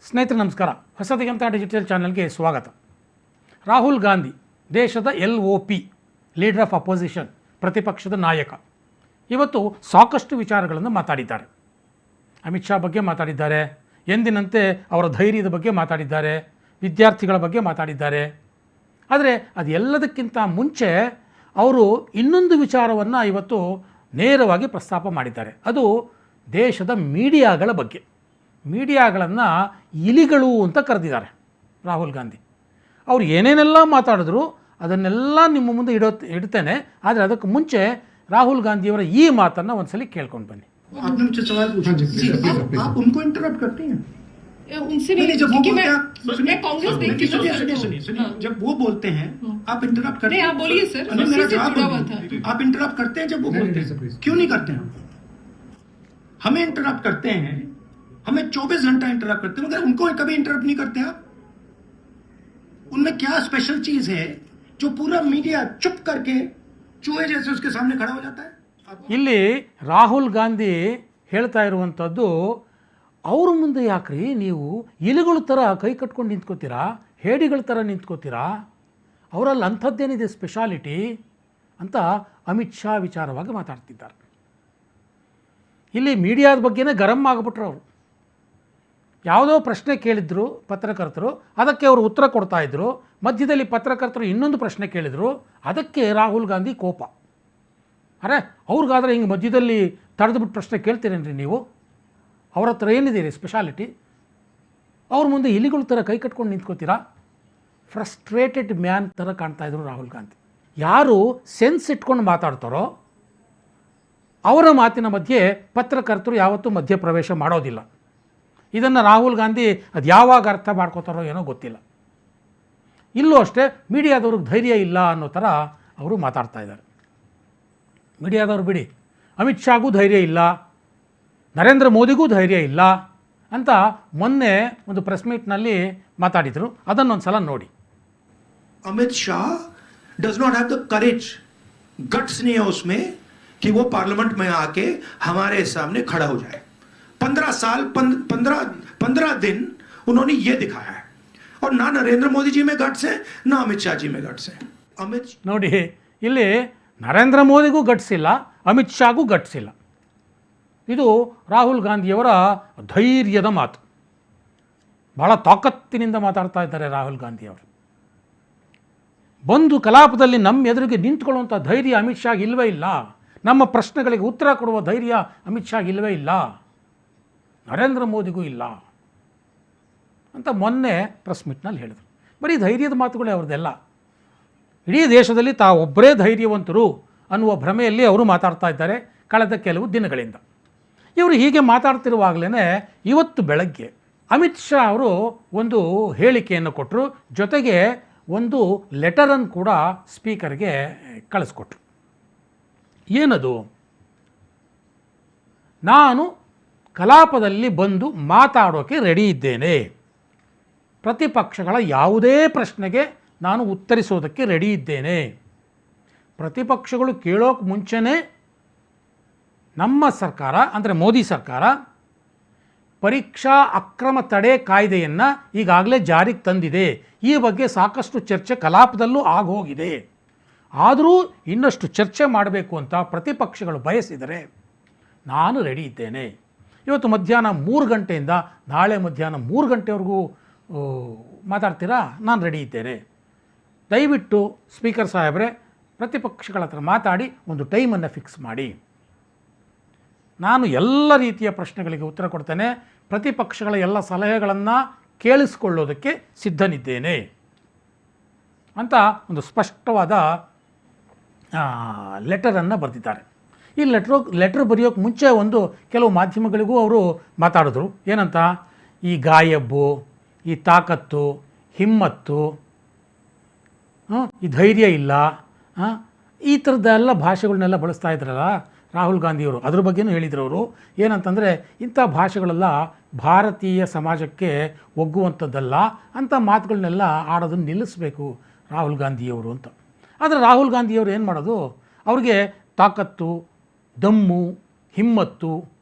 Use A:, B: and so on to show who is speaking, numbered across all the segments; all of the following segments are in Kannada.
A: ಸ್ನೇಹಿತರೆ ನಮಸ್ಕಾರ. ಹೊಸದಿಗಂತ ಡಿಜಿಟಲ್ ಚಾನಲ್ಗೆ ಸ್ವಾಗತ. ರಾಹುಲ್ ಗಾಂಧಿ ದೇಶದ LOP ಲೀಡರ್ ಆಫ್ ಅಪೋಸಿಷನ್, ಪ್ರತಿಪಕ್ಷದ ನಾಯಕ, ಇವತ್ತು ಸಾಕಷ್ಟು ವಿಚಾರಗಳನ್ನು ಮಾತಾಡಿದ್ದಾರೆ. ಅಮಿತ್ ಶಾ ಬಗ್ಗೆ ಮಾತಾಡಿದ್ದಾರೆ, ಎಂದಿನಂತೆ ಅವರ ಧೈರ್ಯದ ಬಗ್ಗೆ ಮಾತಾಡಿದ್ದಾರೆ, ವಿದ್ಯಾರ್ಥಿಗಳ ಬಗ್ಗೆ ಮಾತಾಡಿದ್ದಾರೆ. ಆದರೆ ಅದೆಲ್ಲದಕ್ಕಿಂತ ಮುಂಚೆ ಅವರು ಇನ್ನೊಂದು ವಿಚಾರವನ್ನು ಇವತ್ತು ನೇರವಾಗಿ ಪ್ರಸ್ತಾಪ ಮಾಡಿದ್ದಾರೆ. ಅದು ದೇಶದ ಮೀಡಿಯಾಗಳ ಬಗ್ಗೆ. ಮೀಡಿಯಾಗಳನ್ನು ಇಲಿಗಳು ಅಂತ ಕರೆದಿದ್ದಾರೆ ರಾಹುಲ್ ಗಾಂಧಿ. ಅವರು ಏನೇನೆಲ್ಲ ಮಾತಾಡಿದ್ರು ಅದನ್ನೆಲ್ಲ ನಿಮ್ಮ ಮುಂದೆ ಇಡ್ತೇನೆ. ಆದರೆ ಅದಕ್ಕೆ ಮುಂಚೆ ರಾಹುಲ್ ಗಾಂಧಿಯವರ ಈ ಮಾತನ್ನು ಒಂದ್ಸಲಿ ಕೇಳ್ಕೊಂಡು ಬನ್ನಿ.
B: उनसे नहीं जब वो बोलते हैं मैं कांग्रेस देखती हूं सुनिए
C: जब वो बोलते हैं आप इंटरप्ट करते हैं.
B: आप बोलिए सर,
C: मेरा जवाब आप इंटरप्ट करते हैं जब वो बोलते हैं. क्यों नहीं करते हैं? हमें इंटरप्ट करते हैं, हमें 24 घंटा इंटरप्ट करते हैं, मगर उनको कभी इंटरप्ट नहीं करते आप. उनमें क्या स्पेशल चीज है जो पूरा मीडिया चुप करके चूहे जैसे उसके सामने खड़ा हो जाता है?
A: ಇಲ್ಲಿ ರಾಹುಲ್ ಗಾಂಧಿ ಹೇಳ್ತಾ ಇರುವಂಥದ್ದು, ಅವ್ರ ಮುಂದೆ ಯಾಕ್ರಿ ನೀವು ಇಲಿಗಳ ಥರ ಕೈ ಕಟ್ಕೊಂಡು ನಿಂತ್ಕೋತೀರಾ, ಹೇಡಿಗಳ ಥರ ನಿಂತ್ಕೋತೀರಾ, ಅವರಲ್ಲಿ ಅಂಥದ್ದೇನಿದೆ ಸ್ಪೆಷಾಲಿಟಿ ಅಂತ ಅಮಿತ್ ಶಾ ವಿಚಾರವಾಗಿ ಮಾತಾಡ್ತಿದ್ದಾರೆ. ಇಲ್ಲಿ ಮೀಡಿಯಾದ ಬಗ್ಗೆನೇ ಗರಂ ಆಗಿಬಿಟ್ರು ಅವರು. ಯಾವುದೋ ಪ್ರಶ್ನೆ ಕೇಳಿದ್ರು ಪತ್ರಕರ್ತರು, ಅದಕ್ಕೆ ಅವರು ಉತ್ತರ ಕೊಡ್ತಾಯಿದ್ರು. ಮಧ್ಯದಲ್ಲಿ ಪತ್ರಕರ್ತರು ಇನ್ನೊಂದು ಪ್ರಶ್ನೆ ಕೇಳಿದರು, ಅದಕ್ಕೆ ರಾಹುಲ್ ಗಾಂಧಿ ಕೋಪ. ಅರೆ ಅವ್ರಿಗಾದರೆ ಹಿಂಗೆ ಮಧ್ಯದಲ್ಲಿ ತಡೆದುಬಿಟ್ಟು ಪ್ರಶ್ನೆ ಕೇಳ್ತೀರೇನ್ರಿ ನೀವು? ಅವ್ರ ಹತ್ರ ಏನಿದೆ ರೀ ಸ್ಪೆಷಾಲಿಟಿ? ಅವ್ರ ಮುಂದೆ ಇಲಿಗಳ ಥರ ಕೈ ಕಟ್ಕೊಂಡು ನಿಂತ್ಕೋತೀರಾ? ಫ್ರಸ್ಟ್ರೇಟೆಡ್ ಮ್ಯಾನ್ ಥರ ಕಾಣ್ತಾಯಿದ್ರು ರಾಹುಲ್ ಗಾಂಧಿ. ಯಾರು ಸೆನ್ಸ್ ಇಟ್ಕೊಂಡು ಮಾತಾಡ್ತಾರೋ ಅವರ ಮಾತಿನ ಮಧ್ಯೆ ಪತ್ರಕರ್ತರು ಯಾವತ್ತೂ ಮಧ್ಯಪ್ರವೇಶ ಮಾಡೋದಿಲ್ಲ. ಇದನ್ನು ರಾಹುಲ್ ಗಾಂಧಿ ಅದು ಯಾವಾಗ ಅರ್ಥ ಮಾಡ್ಕೋತಾರೋ ಏನೋ ಗೊತ್ತಿಲ್ಲ. ಇಲ್ಲೂ ಅಷ್ಟೇ, ಮೀಡಿಯಾದವ್ರಿಗೆ ಧೈರ್ಯ ಇಲ್ಲ ಅನ್ನೋ ಥರ ಅವರು ಮಾತಾಡ್ತಾ ಇದ್ದಾರೆ. ಮೀಡಿಯಾದವ್ರು ಬಿಡಿ, ಅಮಿತ್ ಶಾಗೂ ಧೈರ್ಯ ಇಲ್ಲ, ನರೇಂದ್ರ ಮೋದಿಗೂ ಧೈರ್ಯ ಇಲ್ಲ ಅಂತ ಮೊನ್ನೆ ಒಂದು ಪ್ರೆಸ್ ಮೀಟ್ನಲ್ಲಿ ಮಾತಾಡಿದರು. ಅದನ್ನೊಂದು ಸಲ ನೋಡಿ.
C: Amit Shah does not have the courage, guts नहीं है उसमें कि वो पार्लियामेंट में आके हमारे सामने खड़ा हो जाए. 15 दिन उन्होंने ये दिखाया है. और ना नरेंद्र मोदी जी में गट्स है, ना अमित शाह जी में गट्स है. अमित
A: ನೋಡಿ, ಇಲ್ಲಿ ನರೇಂದ್ರ ಮೋದಿಗೂ ಗಟ್ಸ್ ಇಲ್ಲ, ಅಮಿತ್ ಶಾಗೂ ಗಟ್ಸ್ ಇಲ್ಲ. ಇದು ರಾಹುಲ್ ಗಾಂಧಿಯವರ ಧೈರ್ಯದ ಮಾತು. ಭಾಳ ತಾಕತ್ತಿನಿಂದ ಮಾತಾಡ್ತಾ ಇದ್ದಾರೆ ರಾಹುಲ್ ಗಾಂಧಿಯವರು. ಬಂದು ಕಲಾಪದಲ್ಲಿ ನಮ್ಮ ಎದುರಿಗೆ ನಿಂತ್ಕೊಳ್ಳುವಂಥ ಧೈರ್ಯ ಅಮಿತ್ ಶಾಗ್ ಇಲ್ಲವೇ ಇಲ್ಲ. ನಮ್ಮ ಪ್ರಶ್ನೆಗಳಿಗೆ ಉತ್ತರ ಕೊಡುವ ಧೈರ್ಯ ಅಮಿತ್ ಶಾಗ್ ಇಲ್ಲವೇ ಇಲ್ಲ, ನರೇಂದ್ರ ಮೋದಿಗೂ ಇಲ್ಲ ಅಂತ ಮೊನ್ನೆ ಪ್ರೆಸ್ ಮೀಟ್ನಲ್ಲಿ ಹೇಳಿದರು. ಬರೀ ಧೈರ್ಯದ ಮಾತುಗಳೇ ಅವ್ರದ್ದೆಲ್ಲ. ಇಡೀ ದೇಶದಲ್ಲಿ ತಾವೊಬ್ಬರೇ ಧೈರ್ಯವಂತರು ಅನ್ನುವ ಭ್ರಮೆಯಲ್ಲಿ ಅವರು ಮಾತಾಡ್ತಾ ಇದ್ದಾರೆ ಕಳೆದ ಕೆಲವು ದಿನಗಳಿಂದ. ಇವರು ಹೀಗೆ ಮಾತಾಡ್ತಿರುವಾಗಲೇ ಇವತ್ತು ಬೆಳಗ್ಗೆ ಅಮಿತ್ ಶಾ ಅವರು ಒಂದು ಹೇಳಿಕೆಯನ್ನು ಕೊಟ್ಟರು, ಜೊತೆಗೆ ಒಂದು ಲೆಟರನ್ನು ಕೂಡ ಸ್ಪೀಕರ್ಗೆ ಕಳಿಸ್ಕೊಟ್ರು. ಏನದು? ನಾನು ಕಲಾಪದಲ್ಲಿ ಬಂದು ಮಾತಾಡೋಕ್ಕೆ ರೆಡಿ ಇದ್ದೇನೆ, ಪ್ರತಿಪಕ್ಷಗಳ ಯಾವುದೇ ಪ್ರಶ್ನೆಗೆ ನಾನು ಉತ್ತರಿಸೋದಕ್ಕೆ ರೆಡಿ ಇದ್ದೇನೆ. ಪ್ರತಿಪಕ್ಷಗಳು ಕೇಳೋಕೆ ಮುಂಚೆನೇ ನಮ್ಮ ಸರ್ಕಾರ ಅಂದರೆ ಮೋದಿ ಸರ್ಕಾರ ಪರೀಕ್ಷಾ ಅಕ್ರಮ ತಡೆ ಕಾಯ್ದೆಯನ್ನು ಈಗಾಗಲೇ ಜಾರಿಗೆ ತಂದಿದೆ. ಈ ಬಗ್ಗೆ ಸಾಕಷ್ಟು ಚರ್ಚೆ ಕಲಾಪದಲ್ಲೂ ಆಗೋಗಿದೆ. ಆದರೂ ಇನ್ನಷ್ಟು ಚರ್ಚೆ ಮಾಡಬೇಕು ಅಂತ ಪ್ರತಿಪಕ್ಷಗಳು ಬಯಸಿದರೆ ನಾನು ರೆಡಿ ಇದ್ದೇನೆ. ಇವತ್ತು ಮಧ್ಯಾಹ್ನ 3 ಗಂಟೆಯಿಂದ ನಾಳೆ ಮಧ್ಯಾಹ್ನ 3 ಗಂಟೆವರೆಗೂ ಮಾತಾಡ್ತೀರಾ? ನಾನು ರೆಡಿ ಇದ್ದೇನೆ. ದಯವಿಟ್ಟು ಸ್ಪೀಕರ್ ಸಾಹೇಬ್ರೆ, ಪ್ರತಿಪಕ್ಷಗಳ ಹತ್ರ ಮಾತಾಡಿ ಒಂದು ಟೈಮನ್ನು ಫಿಕ್ಸ್ ಮಾಡಿ. ನಾನು ಎಲ್ಲ ರೀತಿಯ ಪ್ರಶ್ನೆಗಳಿಗೆ ಉತ್ತರ ಕೊಡ್ತೇನೆ, ಪ್ರತಿಪಕ್ಷಗಳ ಎಲ್ಲ ಸಲಹೆಗಳನ್ನು ಕೇಳಿಸಿಕೊಳ್ಳೋದಕ್ಕೆ ಸಿದ್ಧನಿದ್ದೇನೆ ಅಂತ ಒಂದು ಸ್ಪಷ್ಟವಾದ ಲೆಟರನ್ನು ಬರೆದಿದ್ದಾರೆ. ಈ ಲೆಟ್ರ್ ಬರೆಯೋಕ್ಕೆ ಮುಂಚೆ ಕೆಲವು ಮಾಧ್ಯಮಗಳಿಗೂ ಅವರು ಮಾತಾಡಿದ್ರು. ಏನಂತ? ಈ ಗಾಯಬ್ಬು, ಈ ತಾಕತ್ತು, ಹಿಮ್ಮತ್ತು, ಈ ಧೈರ್ಯ ಇಲ್ಲ, ಈ ಥರದ್ದೆಲ್ಲ ಭಾಷೆಗಳನ್ನೆಲ್ಲ ಬಳಸ್ತಾ ಇದ್ರಲ್ಲ ರಾಹುಲ್ ಗಾಂಧಿಯವರು. ಅದ್ರ ಬಗ್ಗೆನೂ ಹೇಳಿದ್ರು ಅವರು. ಏನಂತಂದರೆ, ಇಂಥ ಭಾಷೆಗಳೆಲ್ಲ ಭಾರತೀಯ ಸಮಾಜಕ್ಕೆ ಒಗ್ಗುವಂಥದ್ದಲ್ಲ, ಅಂಥ ಮಾತುಗಳನ್ನೆಲ್ಲ ಆಡೋದನ್ನು ನಿಲ್ಲಿಸಬೇಕು ರಾಹುಲ್ ಗಾಂಧಿಯವರು ಅಂತ. ಆದರೆ ರಾಹುಲ್ ಗಾಂಧಿಯವರು ಏನು ಮಾಡೋದು? ಅವ್ರಿಗೆ ತಾಕತ್ತು, ದಮ್ಮು, ಹಿಮ್ಮತ್ತು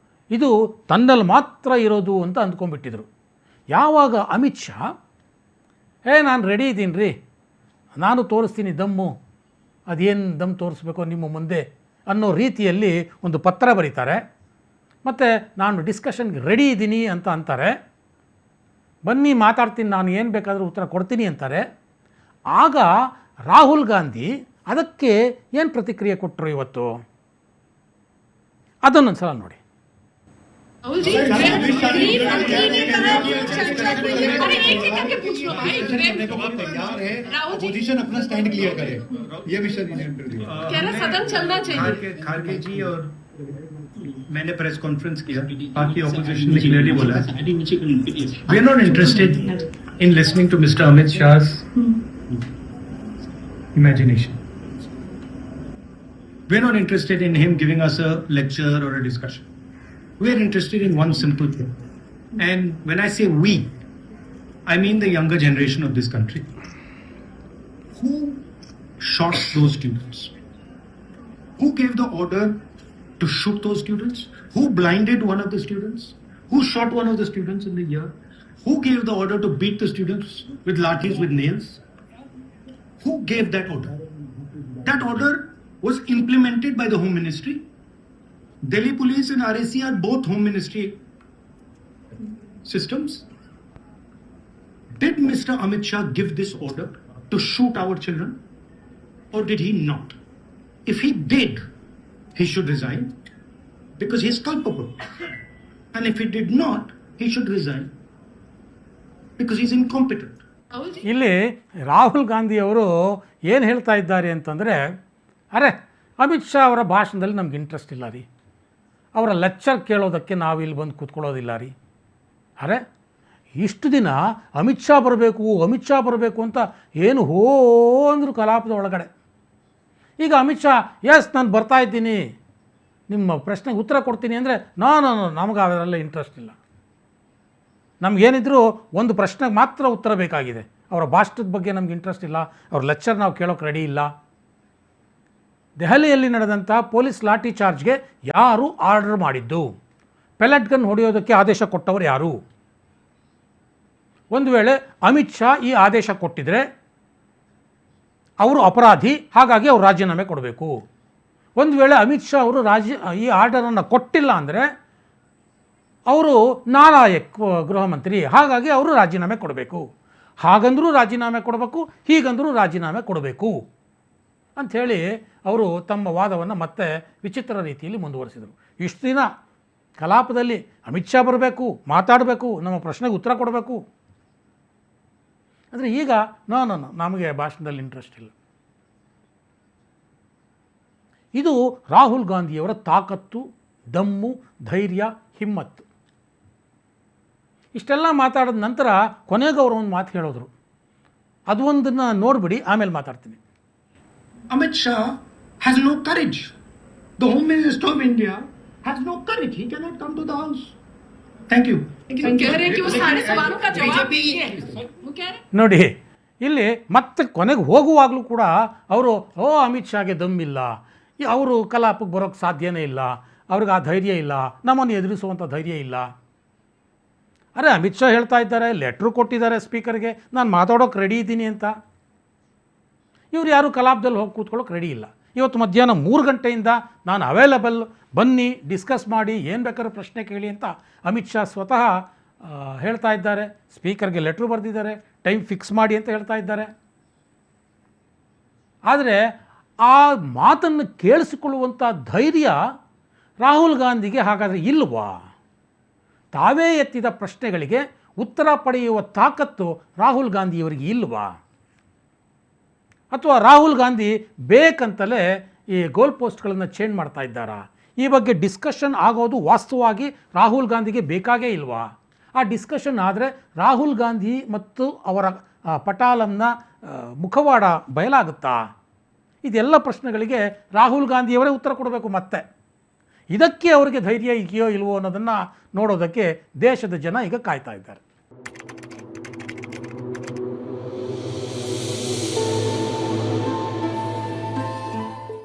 A: ಇದು ತನ್ನಲ್ಲಿ ಮಾತ್ರ ಇರೋದು ಅಂತ ಅಂದ್ಕೊಂಡ್ಬಿಟ್ಟಿದ್ರು. ಯಾವಾಗ ಅಮಿತ್ ಶಾ ನಾನು ರೆಡಿ ಇದ್ದೀನಿ ರೀ, ನಾನು ತೋರಿಸ್ತೀನಿ ದಮ್ಮು, ಅದೇನು ದಮ್ ತೋರಿಸ್ಬೇಕೋ ನಿಮ್ಮ ಮುಂದೆ ಅನ್ನೋ ರೀತಿಯಲ್ಲಿ ಒಂದು ಪತ್ರ ಬರೀತಾರೆ, ಮತ್ತು ನಾನು ಡಿಸ್ಕಷನ್ಗೆ ರೆಡಿ ಇದ್ದೀನಿ ಅಂತ ಅಂತಾರೆ, ಬನ್ನಿ ಮಾತಾಡ್ತೀನಿ, ನಾನು ಏನು ಬೇಕಾದರೂ ಉತ್ತರ ಕೊಡ್ತೀನಿ ಅಂತಾರೆ. ಆಗ ರಾಹುಲ್ ಗಾಂಧಿ ಅದಕ್ಕೆ ಏನು ಪ್ರತಿಕ್ರಿಯೆ ಕೊಟ್ಟರು ಇವತ್ತು, ಅದನ್ನೊಂದು ಸಲ ನೋಡಿ.
B: राहुल जी अरे एक करके पूछ लो भाई।
D: तैयार है,
B: राहुल जी
D: अपोजिशन अपना स्टैंड क्लियर करे, ये विषय इंटरव्यू
B: कह रहे सदन चलना चाहिए।
C: खारगे जी और मैंने प्रेस कॉन्फ्रेंस किया, बाकी ऑपोजिशन ने क्लियरली बोला we are not interested in listening to mister Amit Shah's imagination. We are not interested in him giving us a lecture or a discussion. We are interested in one simple thing. And when I say we, I mean the younger generation of this country. Who shot those students? Who gave the order to shoot those students? Who blinded one of the students? Who shot one of the students in the ear? Who gave the order to beat the students with lathis, with nails? Who gave that order? That order was implemented by the Home Ministry. Delhi Police and RAC are both Home Ministry systems. Did Mr. Amit Shah give this order to shoot our children, or did he not? If he did, he should resign because he is culpable. And if he did not, he should resign because he is incompetent.
B: Rahul ji
A: ಇಲ್ಲಿ ರಾಹುಲ್ ಗಾಂಧಿಯವರು ಏನು ಹೇಳ್ತಾ ಇದ್ದಾರೆ ಅಂತಂದರೆ, ಅರೆ ಅಮಿತ್ ಶಾ ಅವರ ಭಾಷಣದಲ್ಲಿ ನಮ್ಗೆ ಇಂಟ್ರೆಸ್ಟ್ ಇಲ್ಲ ರೀ, ಅವರ ಲೆಕ್ಚರ್ ಕೇಳೋದಕ್ಕೆ ನಾವು ಇಲ್ಲಿ ಬಂದು ಕೂತ್ಕೊಳ್ಳೋದಿಲ್ಲ ರೀ. ಅರೆ ಇಷ್ಟು ದಿನ ಅಮಿತ್ ಶಾ ಬರಬೇಕು ಅಂತ ಏನು ಅಂದರು ಕಲಾಪದ ಒಳಗಡೆ. ಈಗ ಅಮಿತ್ ಶಾ ನಾನು ಬರ್ತಾ ಇದ್ದೀನಿ, ನಿಮ್ಮ ಪ್ರಶ್ನೆಗೆ ಉತ್ತರ ಕೊಡ್ತೀನಿ ಅಂದರೆ ನಮಗೆ ಅವರೆಲ್ಲ ಇಂಟ್ರೆಸ್ಟ್ ಇಲ್ಲ, ನಮಗೇನಿದ್ರು ಒಂದು ಪ್ರಶ್ನೆಗೆ ಮಾತ್ರ ಉತ್ತರ ಬೇಕಾಗಿದೆ, ಅವರ ಭಾಷಣದ ಬಗ್ಗೆ ನಮ್ಗೆ ಇಂಟ್ರೆಸ್ಟ್ ಇಲ್ಲ, ಅವ್ರ ಲೆಕ್ಚರ್ ನಾವು ಕೇಳೋಕೆ ರೆಡಿ ಇಲ್ಲ. ದೆಹಲಿಯಲ್ಲಿ ನಡೆದಂಥ ಪೊಲೀಸ್ ಲಾಠಿ ಚಾರ್ಜ್ಗೆ ಯಾರು ಆರ್ಡರ್ ಮಾಡಿದ್ದು? ಪೆಲೆಟ್ ಗನ್ ಹೊಡೆಯೋದಕ್ಕೆ ಆದೇಶ ಕೊಟ್ಟವರು ಯಾರು? ಒಂದು ವೇಳೆ ಅಮಿತ್ ಶಾ ಈ ಆದೇಶ ಕೊಟ್ಟಿದ್ರೆ ಅವರು ಅಪರಾಧಿ, ಹಾಗಾಗಿ ಅವರು ರಾಜೀನಾಮೆ ಕೊಡಬೇಕು. ಒಂದು ವೇಳೆ ಅಮಿತ್ ಶಾ ಅವರು ಈ ಆರ್ಡರನ್ನು ಕೊಟ್ಟಿಲ್ಲ ಅಂದರೆ ಅವರು ನಾಲಾಯಕ್ ಗೃಹ ಮಂತ್ರಿ, ಹಾಗಾಗಿ ಅವರು ರಾಜೀನಾಮೆ ಕೊಡಬೇಕು. ಹಾಗಂದರೂ ರಾಜೀನಾಮೆ ಕೊಡಬೇಕು, ಹೀಗಂದರೂ ರಾಜೀನಾಮೆ ಕೊಡಬೇಕು ಅಂಥೇಳಿ ಅವರು ತಮ್ಮ ವಾದವನ್ನು ಮತ್ತೆ ವಿಚಿತ್ರ ರೀತಿಯಲ್ಲಿ ಮುಂದುವರಿಸಿದರು. ಇಷ್ಟು ದಿನ ಕಲಾಪದಲ್ಲಿ ಅಮಿತ್ ಶಾ ಬರಬೇಕು, ಮಾತಾಡಬೇಕು, ನಮ್ಮ ಪ್ರಶ್ನೆಗೆ ಉತ್ತರ ಕೊಡಬೇಕು ಅಂದರೆ ಈಗ ನಮಗೆ ಭಾಷಣದಲ್ಲಿ ಇಂಟ್ರೆಸ್ಟ್ ಇಲ್ಲ. ಇದು ರಾಹುಲ್ ಗಾಂಧಿಯವರ ತಾಕತ್ತು, ದಮ್ಮು, ಧೈರ್ಯ, ಹಿಮ್ಮತ್ತು. ಇಷ್ಟೆಲ್ಲ ಮಾತಾಡಿದ ನಂತರ ಕೊನೆಗೆ ಅವರು ಒಂದು ಮಾತು ಹೇಳಿದ್ರು, ಅದು ಒಂದನ್ನು ನೋಡಿಬಿಡಿ, ಆಮೇಲೆ ಮಾತಾಡ್ತೀನಿ.
C: Amit Shah has no courage. The Home Minister of India has no courage. He cannot come to the house. Thank you.
B: कह रहे हैं कि वो सारे सवालों का जवाब देंगे। वो कह रहे
A: ನೋಡಿ, ಇಲ್ಲಿ ಮತ್ತೆ ಕೊನೆಗೆ ಹೋಗುವಾಗಲೂ ಕೂಡ ಅವರು ಅಮಿತ್ ಶಾಗೆ ದಮ್ಮಿಲ್ಲ, ಅವರು ಕಲಾಪಕ್ಕೆ ಬರೋಕ್ಕೆ ಸಾಧ್ಯನೇ ಇಲ್ಲ, ಅವ್ರಿಗೆ ಆ ಧೈರ್ಯ ಇಲ್ಲ, ನಮ್ಮನ್ನು ಎದುರಿಸುವಂಥ ಧೈರ್ಯ ಇಲ್ಲ. ಅರೆ ಅಮಿತ್ ಶಾ ಹೇಳ್ತಾ ಇದ್ದಾರೆ, ಲೆಟ್ರು ಕೊಟ್ಟಿದ್ದಾರೆ ಸ್ಪೀಕರ್ಗೆ, ನಾನು ಮಾತಾಡೋಕೆ ರೆಡಿ ಇದ್ದೀನಿ ಅಂತ. ಇವ್ರು ಯಾರು ಕಲಾಪದಲ್ಲಿ ಹೋಗಿ ಕೂತ್ಕೊಳ್ಳೋಕೆ ರೆಡಿ ಇಲ್ಲ. ಇವತ್ತು ಮಧ್ಯಾಹ್ನ 3 ಗಂಟೆಯಿಂದ ನಾನು ಅವೈಲಬಲ್, ಬನ್ನಿ ಡಿಸ್ಕಸ್ ಮಾಡಿ, ಏನು ಬೇಕಾದ್ರೂ ಪ್ರಶ್ನೆ ಕೇಳಿ ಅಂತ ಅಮಿತ್ ಶಾ ಸ್ವತಃ ಹೇಳ್ತಾ ಇದ್ದಾರೆ. ಸ್ಪೀಕರ್ಗೆ ಲೆಟ್ರು ಬರೆದಿದ್ದಾರೆ, ಟೈಮ್ ಫಿಕ್ಸ್ ಮಾಡಿ ಅಂತ ಹೇಳ್ತಾ ಇದ್ದಾರೆ. ಆದರೆ ಆ ಮಾತನ್ನು ಕೇಳಿಸಿಕೊಳ್ಳುವಂಥ ಧೈರ್ಯ ರಾಹುಲ್ ಗಾಂಧಿಗೆ ಹಾಗಾದರೆ ಇಲ್ವಾ? ತಾವೇ ಎತ್ತಿದ ಪ್ರಶ್ನೆಗಳಿಗೆ ಉತ್ತರ ಪಡೆಯುವ ತಾಕತ್ತು ರಾಹುಲ್ ಗಾಂಧಿಯವರಿಗೆ ಇಲ್ವಾ? ಅಥವಾ ರಾಹುಲ್ ಗಾಂಧಿ ಬೇಕಂತಲೇ ಈ ಗೋಲ್ ಪೋಸ್ಟ್ಗಳನ್ನು ಚೇಂಜ್ ಮಾಡ್ತಾ ಇದ್ದಾರಾ? ಈ ಬಗ್ಗೆ ಡಿಸ್ಕಷನ್ ಆಗೋದು ವಾಸ್ತವವಾಗಿ ರಾಹುಲ್ ಗಾಂಧಿಗೆ ಬೇಕಾಗೇ ಇಲ್ವಾ? ಆ ಡಿಸ್ಕಷನ್ ಆದರೆ ರಾಹುಲ್ ಗಾಂಧಿ ಮತ್ತು ಅವರ ಪಟಾಲಂನ ಮುಖವಾಡ ಬಯಲಾಗುತ್ತಾ? ಇದೆಲ್ಲ ಪ್ರಶ್ನೆಗಳಿಗೆ ರಾಹುಲ್ ಗಾಂಧಿಯವರೇ ಉತ್ತರ ಕೊಡಬೇಕು. ಮತ್ತೆ ಇದಕ್ಕೆ ಅವರಿಗೆ ಧೈರ್ಯ ಇದೆಯೋ ಇಲ್ವೋ ಅನ್ನೋದನ್ನು ನೋಡೋದಕ್ಕೆ ದೇಶದ ಜನ ಈಗ ಕಾಯ್ತಾ ಇದ್ದಾರೆ.